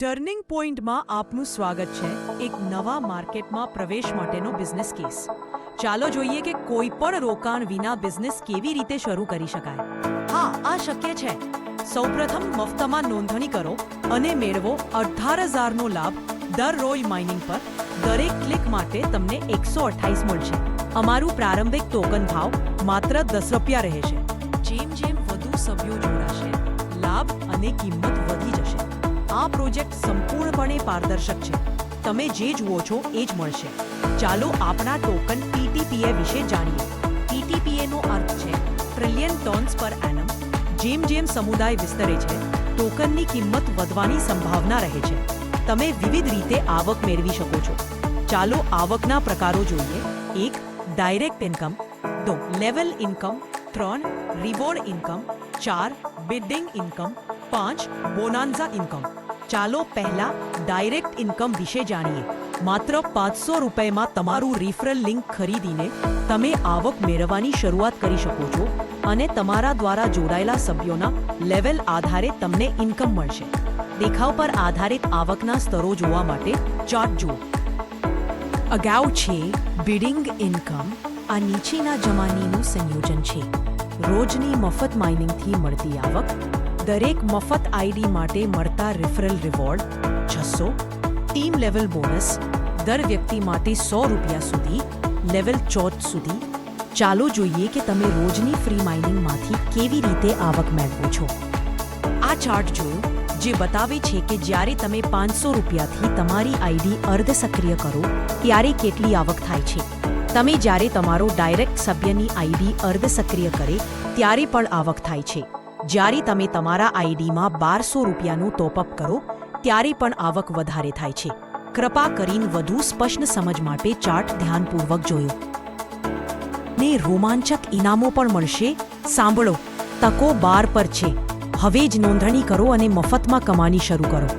Turning પોઈન્ટમાં આપનું સ્વાગત છે એક નવા માર્કેટમાં પ્રવેશ માટેનો બિઝનેસ કેસ. ચાલો જોઈએ કે કોઈ પણ રોકાણ વિના બિઝનેસ કેવી રીતે શરૂ કરી શકાય. હા, આ શક્ય છે. સૌપ્રથમ મફતમાં નોંધણી કરો અને મેળવો 18,000નો લાભ દરરોજ માઇનિંગ પર. દરેક ક્લિક માટે તમને 128 મળશે. અમારું પ્રારંભિક ટોકન ભાવ માત્ર 10 રૂપિયા રહેશે. જેમ જેમ વધુ સભ્યો જોડાશે, લાભ અને કિંમત વધી જશે. આ પ્રોજેક્ટ સંપૂર્ણપણે પારદર્શક છે. તમે જે જુઓ છો એ જ મળશે. ચાલો આપણા ટોકન PTPA વિશે જાણીએ. PTPA નો અર્થ છે ટ્રિલિયન ટોન્સ પર એનમ. જેમ જેમ સમુદાય વિસ્તરે છે, ટોકનની કિંમત વધવાની સંભાવના રહે છે. તમે વિવિધ રીતે આવક મેળવી શકો છો. ચાલો આવકના પ્રકારો જોઈએ. 1. Direct income. 2. Level income. 3. Reward income. 4. Bidding income. 5. Bonanza income. ચાલો પહેલા ડાયરેક્ટ ઇન્કમ વિશે જાણીએ. માત્ર 500 રૂપિયામાં તમારું રિફરલ લિંક ખરીદીને તમે આવક મેળવવાની શરૂઆત કરી શકો છો અને તમારા દ્વારા જોડાયેલા સભ્યોના લેવલ આધારે તમને ઇન્કમ મળશે. દેખાવ પર આધારિત આવકના સ્તરો જોવા માટે ચાર્ટ જુઓ. અગાઉ છે બિડિંગ ઇન્કમ. આ નીચેના જમાનીનું સંયોજન છે. રોજની મફત માઇનિંગથી મળતી આવક, દરેક મફત આઈડી માટે મળતા referral reward 600, team level bonus દર વ્યક્તિ માટે 100 રૂપિયા સુધી, લેવલ 14 સુધી. ચાલો જોઈએ કે તમે રોજની ફ્રી માઇનિંગમાંથી કેવી રીતે આવક મેળવો છો. આ ચાર્ટ જોયો જે બતાવે છે કે જ્યારે તમે 500 રૂપિયાથી તમારી આઈડી અર્ધ સક્રિય કરો ત્યારે કેટલી આવક થાય છે. તમે જ્યારે તમારો ડાયરેક્ટ સભ્યની આઈડી અર્ધ સક્રિય કરે ત્યારે પણ આવક થાય છે. જ્યારે તમે તમારા આઈડીમાં 1200 રૂપિયાનું ટોપઅપ કરો ત્યારે પણ આવક વધારે થાય છે. કૃપા કરીને વધુ સ્પષ્ટ સમજ માટે ચાર્ટ ધ્યાનપૂર્વક જોયો. ને રોમાંચક ઇનામો પણ મળશે. સાંભળો, તકો 12 પર છે. હવે જ નોંધણી કરો અને મફતમાં કમાણી શરૂ કરો.